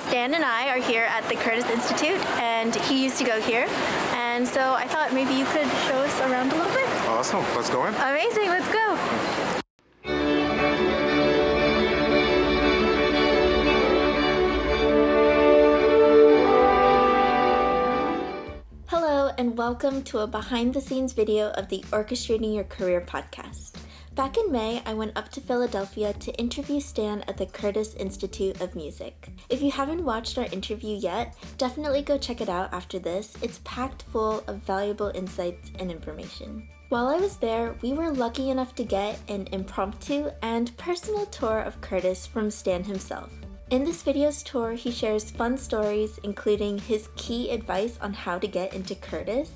Stan and I are here at the Curtis Institute, and he used to go here. And so I thought maybe you could show us around a little bit. Awesome. Let's go in. Amazing. Let's go. Hello, and welcome to a behind-the-scenes video of the Orchestrating Your Career podcast. Back in May, I went up to Philadelphia to interview Stan at the Curtis Institute of Music. If you haven't watched our interview yet, definitely go check it out after this. It's packed full of valuable insights and information. While I was there, we were lucky enough to get an impromptu and personal tour of Curtis from Stan himself. In this video's tour, he shares fun stories, including his key advice on how to get into Curtis,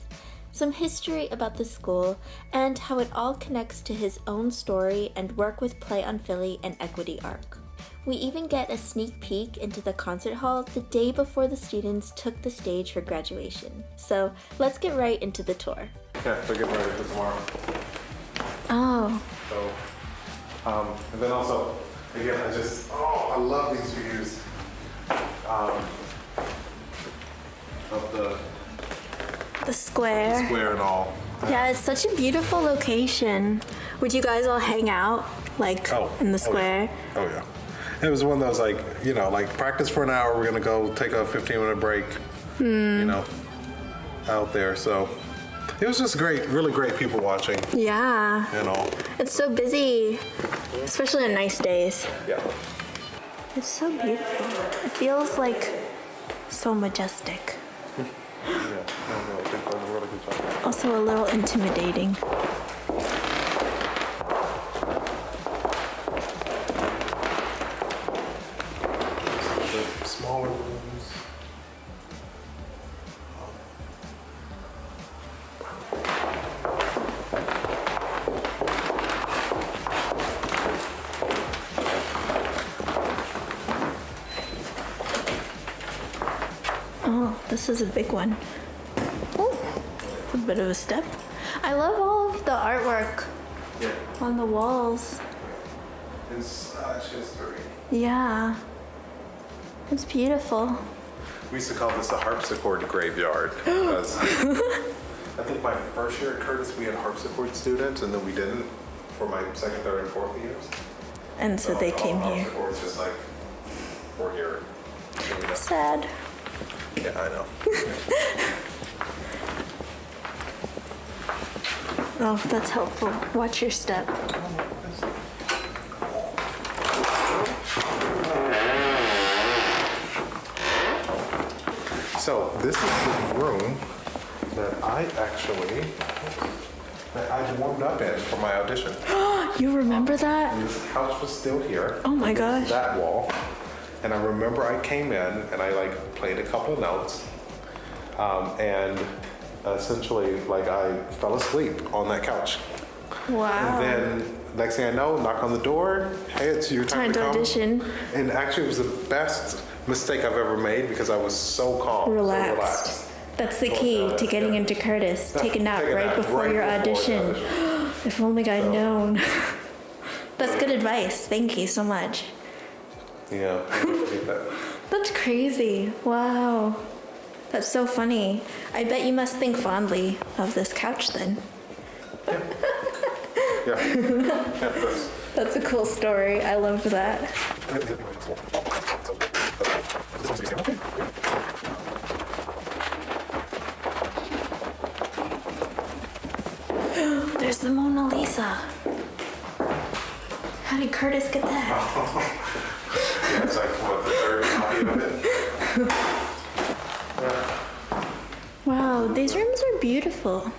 some history about the school, and how it all connects to his own story and work with Play on Philly and Equity Arc. We even get a sneak peek into the concert hall the day before the students took the stage for graduation. So let's get right into the tour. Yeah, so get ready for tomorrow. Oh. So, and then also, again, I love these views of The square. square and all. Yeah, it's such a beautiful location. Would you guys all hang out, in the square? Oh yeah. It was one of those, practice for an hour, we're gonna go take a 15-minute break, out there. So it was just great, really great people watching. Yeah. It's so busy, especially on nice days. Yeah. It's so beautiful. It feels like so majestic. Yeah, I think that was a really good job. Also a little intimidating. The smaller rooms. Oh, this is a big one. Oh, a bit of a step. I love all of the artwork on the walls. It's history. Yeah. It's beautiful. We used to call this the harpsichord graveyard because I think my first year at Curtis we had harpsichord students and then we didn't for my second, third, and fourth years. And so they came here. Harpsichords just we're here. Sad. Yeah, I know. Oh, that's helpful. Watch your step. So this is the room that I warmed up in for my audition. You remember that? And this couch was still here. Oh my gosh. That wall. And I remember I came in and I played a couple notes, and essentially I fell asleep on that couch. Wow. And then next thing I know, knock on the door. Hey, it's your time to come. audition. And actually, it was the best mistake I've ever made because I was so calm, Relaxed. so relaxed. That's the key to getting into Curtis. Take a nap right before your audition. If only I'd known. That's good advice. Thank you so much. Yeah, I appreciate that. That's crazy. Wow. That's so funny. I bet you must think fondly of this couch then. Yeah. That's a cool story. I love that. There's the Mona Lisa. How did Curtis get that? Yeah, it's the third copy of it. Yeah. Wow, these rooms are beautiful.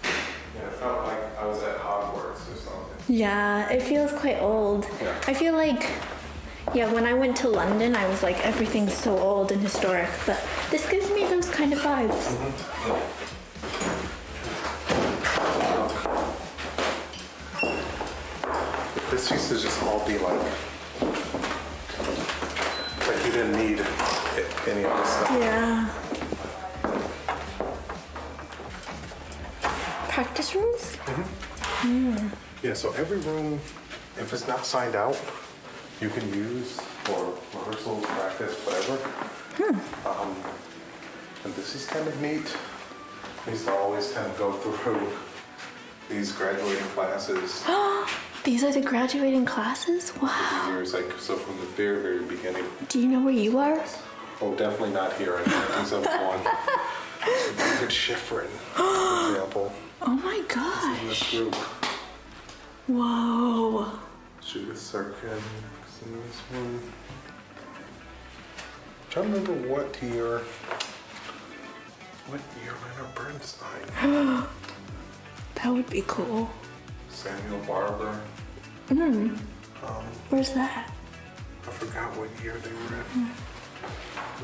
Yeah, it felt like I was at Hogwarts or something. Yeah, it feels quite old. Yeah. I feel like, when I went to London, I was like, everything's so old and historic, but this gives me those kind of vibes. Mm-hmm. This used to just all be you didn't need any of this stuff. Yeah. Practice rooms? Yeah, so every room, if it's not signed out, you can use for rehearsal. rehearsal, practice, whatever. And this is kind of neat. I used to always kind of go through these graduating classes. These are the graduating classes? Wow. Years, like, so from the very, very beginning. Do you know where you are? Oh, definitely not here in 1971. David Schifrin, for example. Oh my In this gosh. group. Whoa. Judith Sirkin is in this one. I'm trying to remember what year Leonard Bernstein. That would be cool. Samuel Barber. Where's that? I forgot what year they were in.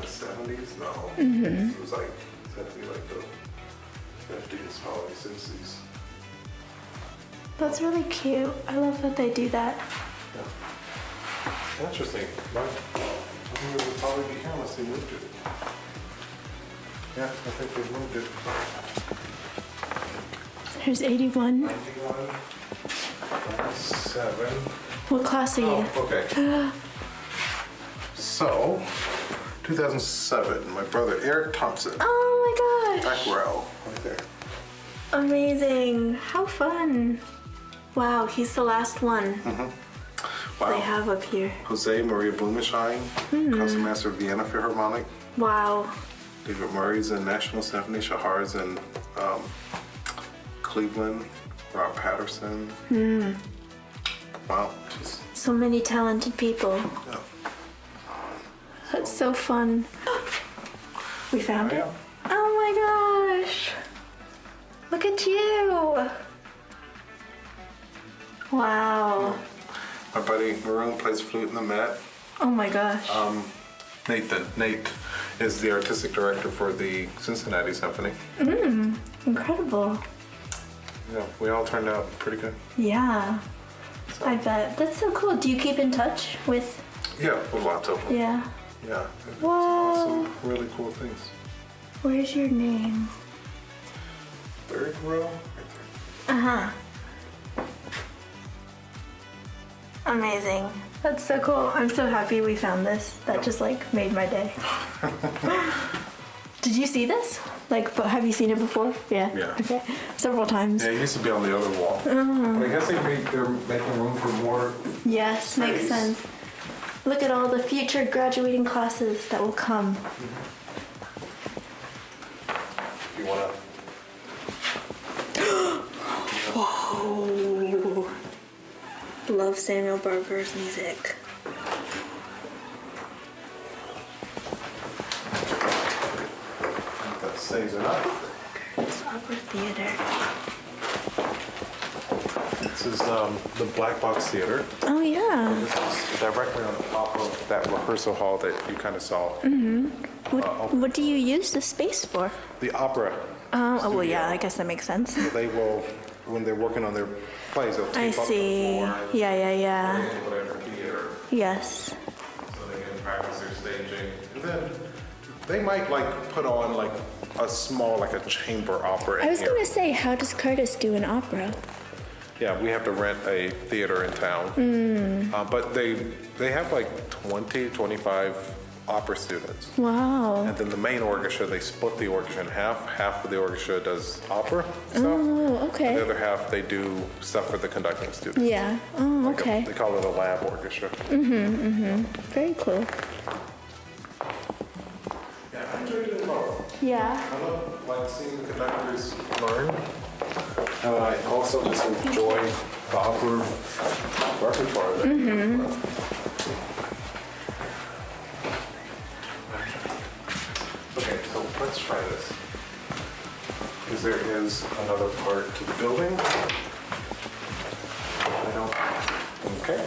The 70s? No. It was like, it's had to be like the 50s, probably 60s. That's really cute. I love that they do that. Yeah. Interesting. Right? I think it would probably be here unless they moved it. Yeah, I think they moved it. Here's 81. 91, 97. What class are you? Oh, okay. So, 2007, my brother Eric Thompson. Oh my Back gosh. row, right there. Amazing. How fun. Wow, he's the last one Wow. they have up here. Jose Maria Blumenschein, Concertmaster of Vienna Philharmonic. Wow. David Murray's in National Symphony. Shahar's in Cleveland. Rob Patterson. Wow. Just, So many talented people. yeah. That's so fun. We found it? Yeah. Oh my gosh. Look at you. Wow. My buddy Maroon plays flute in the Met. Oh my gosh. Nate is the artistic director for the Cincinnati Symphony. Incredible. Yeah, we all turned out pretty good. Yeah. So, I bet. That's so cool. Do you keep in touch with? yeah, with lots of them. Yeah. Yeah. It's Whoa. awesome. Really cool things. Where's your name? Third row? Uh-huh. Amazing. That's so cool. I'm so happy we found this. That just like made my day. Did you see this? Like, but have you seen it before? Yeah. Yeah. Okay. Several times. Yeah, it used to be on the other wall. But I guess they're making room for more. Yes, makes Nice. sense. Look at all the future graduating classes that will come. If you want to. Whoa. Love Samuel Barber's music. That saves it up. Curtis Opera Theater. This is the Black Box Theater. Oh yeah. This is directly on top of that rehearsal hall that you kind of saw. What do you use this space for? The opera. Oh well, yeah. I guess that makes sense. They will, when they're working on their plays, they'll I tape up the see. floor. Yeah. Whatever theater, Yes. so they can practice their staging. And then they might like put on like a small, like a chamber opera in I was here. gonna say, how does Curtis do an opera? Yeah, we have to rent a theater in town. But they have like 20, 25 opera students. Wow. And then the main orchestra, they split the orchestra in half. Half of the orchestra does opera stuff. Oh, And okay. the other half, they do stuff for the conducting students. Yeah. Oh, Like okay. they call it a lab orchestra. Very cool. Yeah, I enjoy doing both. Yeah. I love like seeing the conductors learn. And I also just enjoy the opera repertoire. Okay, so let's try this. Because there is another part to the building. Okay.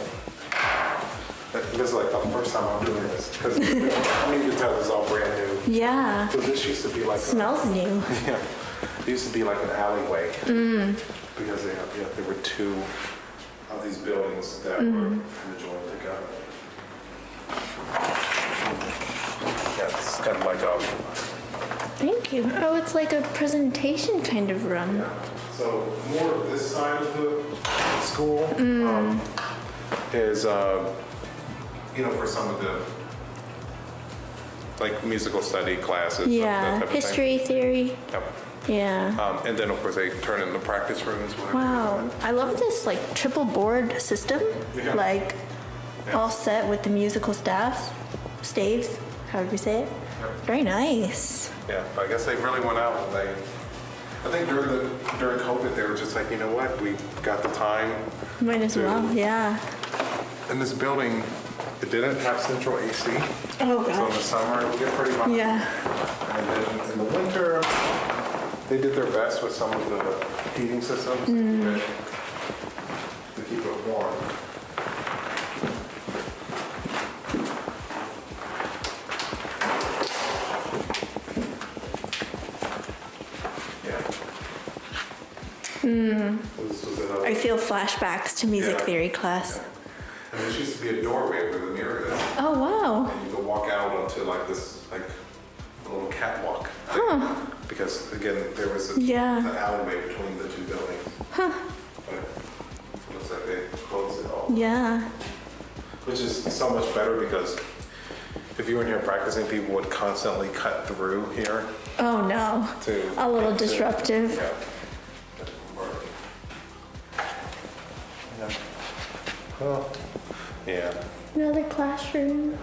This is like the first time I'm doing this. Because I mean, you can tell this is all brand new. Yeah. So this used to be like Smells new. yeah, it used to be like an alleyway because there were two of these buildings that were kind of joined together. Yeah, it's kind of like a Thank you. Oh, it's like a presentation kind of room. so more of this side of the school is for some of the like musical study classes. Yeah, that type of history, theory. thing. Yep. Yeah. And then of course they turn it into practice rooms. Wow. I love this like triple board system. Yeah. Like all set with the musical staves, however you say it. Yep. Very nice. Yeah, but I guess they really went out and I think during COVID they were just like, you know what, we got the time. Might as well, yeah. And this building, it didn't have central AC. Oh So in the gosh. summer it would get pretty hot. Yeah. And then in the winter, they did their best with some of the heating systems to keep it warm. This was another, I feel flashbacks to music Yeah. theory class. and this used to be a doorway where the mirror is. Oh wow. And you could walk out onto like this, like a little catwalk thing. Because again, there was an alleyway between the two buildings. But it looks like they closed it all. Yeah. Which is so much better because if you were in here practicing, people would constantly cut through here. Oh no. A little disruptive. Yeah. Oh, yeah. Another classroom.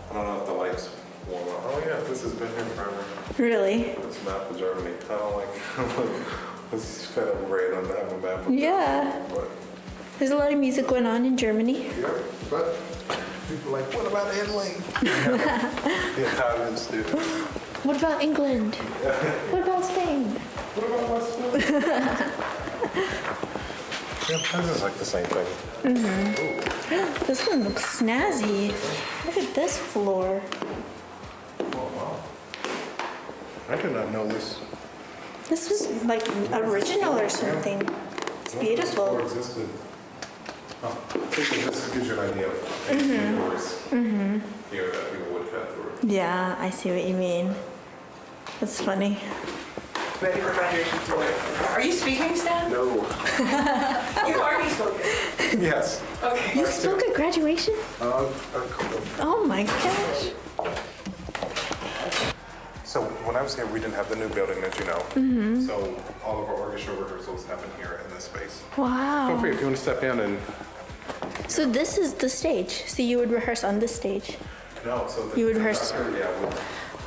I don't know if the lights warm up. Oh yeah, this has been here forever. Really? This map of Germany. I don't like. This is kind of random to have a map of Yeah. Germany, but There's a lot of music going on in Germany. yeah, but people are like, what about Italy? The Italian students. What about England? What about Spain? What about West Yeah, this is like the same thing. This one looks snazzy. Look at this floor. Oh wow. I did not know this. This was like original or something. It's beautiful. Or existed. Oh, this gives you an idea of the doors here that people would cut through. Yeah, I see what you mean. That's funny. Ready for graduation tour. Are you speaking, Stan? No. You've already spoken. Yes. Okay. You spoke at graduation? Cool. Oh my gosh. So when I was here, we didn't have the new building, as you know. So all of our orchestra rehearsals happen here in this space. Feel Wow. free if you want to step in and. So this is the stage. So you would rehearse on this stage. No, so the You would rehearse- conductor,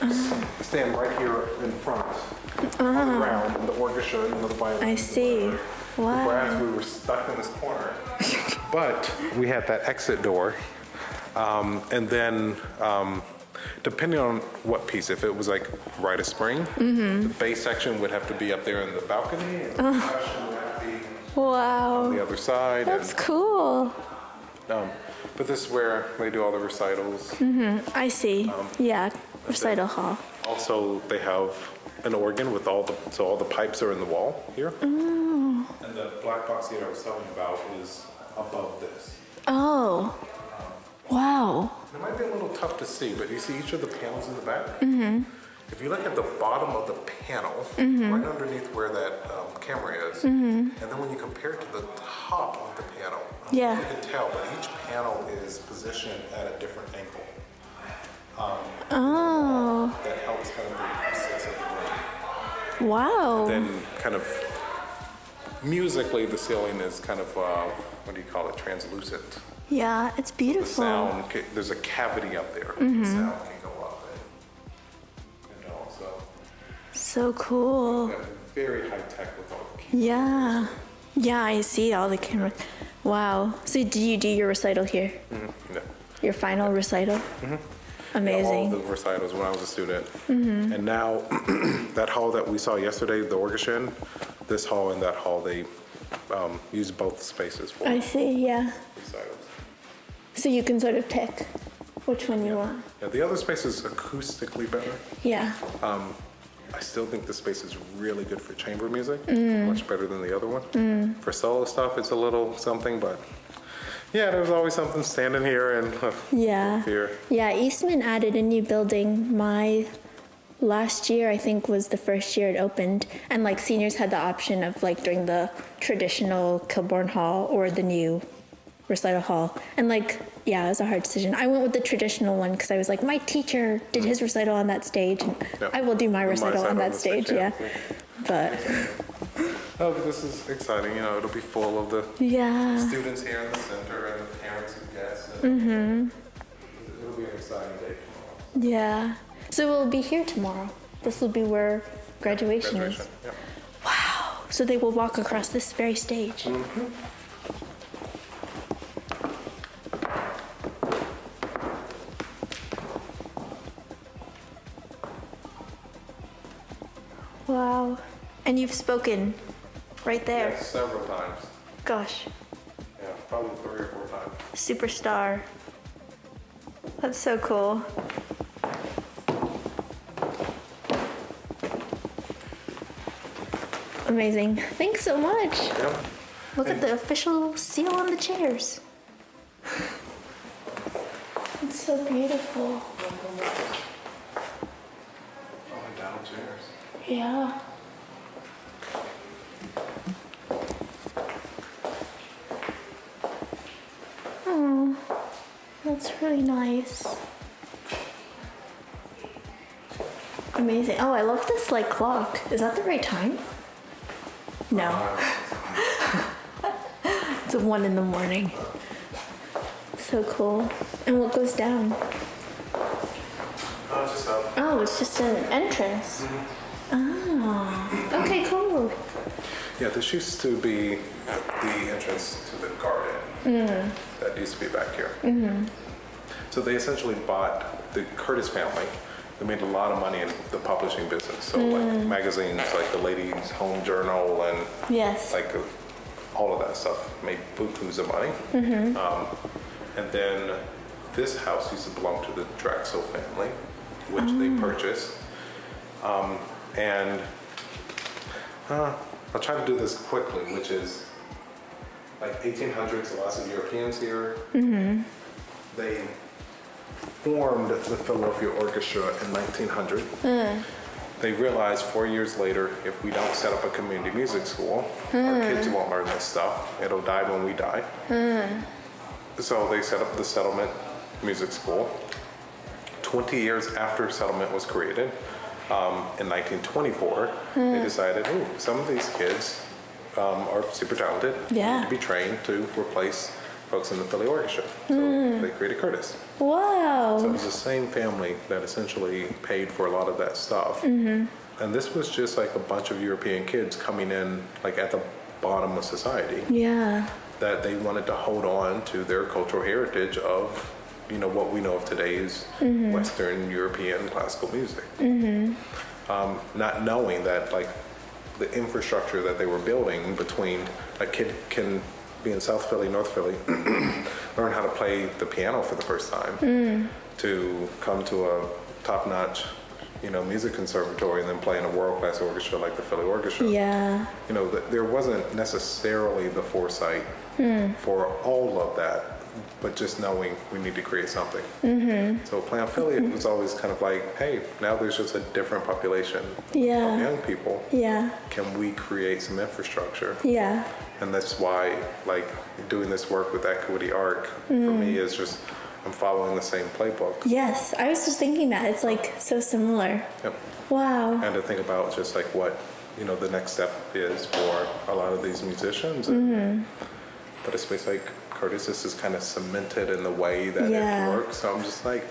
would stand right here in front on the ground, and the orchestra, the violin. I see. Wow. Whereas we were stuck in this corner. But we had that exit door, and then depending on what piece, if it was like Rite of Spring, the bass section would have to be up there in the balcony, and the percussion would have to be Wow. on the other side. That's cool. But this is where they do all the recitals. I see. Yeah. Recital hall. Also, they have an organ with all the pipes are in the wall here. And the black box theater I was telling you about is above this. Oh. Wow. It might be a little tough to see, but you see each of the panels in the back? If you look at the bottom of the panel, right underneath where that camera is, and then when you compare it to the top of the panel, I don't know if you can tell, but each panel is positioned at a different angle. Oh. That helps kind of the acoustics of the room. Wow. Then kind of musically, the ceiling is kind of, what do you call it, translucent. Yeah, it's The beautiful. sound, there's a cavity up there. The sound can go up and also So cool. very high tech with all the keys. Yeah. Yeah, I see all the cameras. Wow. So did you do your recital here? Yeah. Your final recital? Amazing. All the recitals when I was a student. And now, that hall that we saw yesterday, the orchestra in, this hall and that hall, they use both spaces for I see, yeah. recitals. So you can sort of pick which one you want. Yeah, the other space is acoustically better. Yeah. I still think this space is really good for chamber music, much better than the other one. For solo stuff, it's a little something, but yeah, there's always something standing here and Yeah. here. Yeah, Eastman added a new building. My last year, I think, was the first year it opened. And like seniors had the option of like doing the traditional Kilbourne Hall or the new recital hall. And like, yeah, it was a hard decision. I went with the traditional one because I was like, my teacher did his recital on that stage, and I will do my recital on that stage. Yeah. But oh, this is exciting. You know, it'll be full of the students here in the center and the parents and guests. And it'll be an exciting day tomorrow. Yeah. So we'll be here tomorrow. This will be where graduation is. Yeah. Wow. So they will walk across this very stage. Wow. And you've spoken right there. Yes, several times. Gosh. Yeah, probably 3 or 4 times. Superstar. That's so cool. Amazing. Thanks so much. Yeah. Look at the official seal on the chairs. It's so beautiful. Oh, down chairs. Yeah. Oh, that's really nice. Amazing. Oh, I love this like clock. Is that the right time? No. It's 1 in the morning. So cool. And what goes down? Just up. Oh, it's just an entrance. Oh, okay, cool. Yeah, this used to be the entrance to the garden. That used to be back here. So they essentially bought the Curtis family. They made a lot of money in the publishing business. So like magazines like the Ladies' Home Journal and Yes. like all of that stuff made bukus of money. And then this house used to belong to the Drexel family, which they purchased. And I'll try to do this quickly, which is like 1800s, lots of Europeans here. They formed the Philadelphia Orchestra in 1900. They realized 4 years later, if we don't set up a community music school, our kids won't learn this stuff. It'll die when we die. So they set up the Settlement Music School. 20 years after Settlement was created, in 1924, they decided, ooh, some of these kids are super talented. Yeah. Need to be trained to replace folks in the Philly Orchestra. So they created Curtis. Wow. So it was the same family that essentially paid for a lot of that stuff. And this was just like a bunch of European kids coming in like at the bottom of society. Yeah. That they wanted to hold on to their cultural heritage of, you know, what we know of today is Western European classical music. Not knowing that like the infrastructure that they were building between a kid can be in South Philly, North Philly, learn how to play the piano for the first time, to come to a top-notch, you know, music conservatory and then play in a world-class orchestra like the Philly Orchestra. Yeah. You know, there wasn't necessarily the foresight for all of that, but just knowing we need to create something. So Plan Philly, it was always kind of like, hey, now there's just a different population of young people. Yeah. Can we create some infrastructure? Yeah. And that's why, like, doing this work with Equity Arc, for me, is just, I'm following the same playbook. Yes, I was just thinking that. It's like so similar. Yep. Wow. And to think about just like what, you know, the next step is for a lot of these musicians. And, but it's basically like, Curtis, this is kind of cemented in the way that it works. So I'm just like,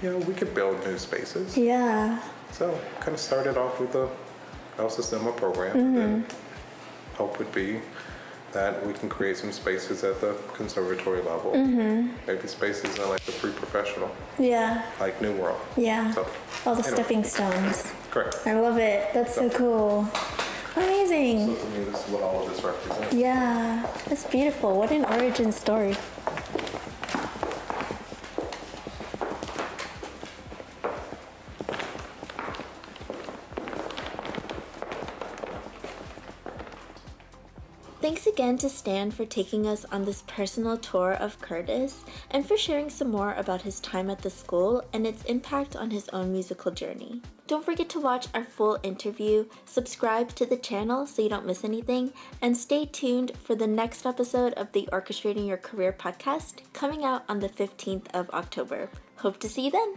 you know, we could build new spaces. Yeah. So kind of started off with the Elsa's demo program. And then hope would be that we can create some spaces at the conservatory level. Maybe spaces in like the pre-professional. Yeah. Like New World. Yeah. So, all the stepping stones. Correct. I love it. That's so cool. Amazing. So to me, this is what all of this represents. Yeah. That's beautiful. What an origin story. Thanks again to Stan for taking us on this personal tour of Curtis and for sharing some more about his time at the school and its impact on his own musical journey. Don't forget to watch our full interview, subscribe to the channel so you don't miss anything, and stay tuned for the next episode of the Orchestrating Your Career podcast coming out on the 15th of October. Hope to see you then!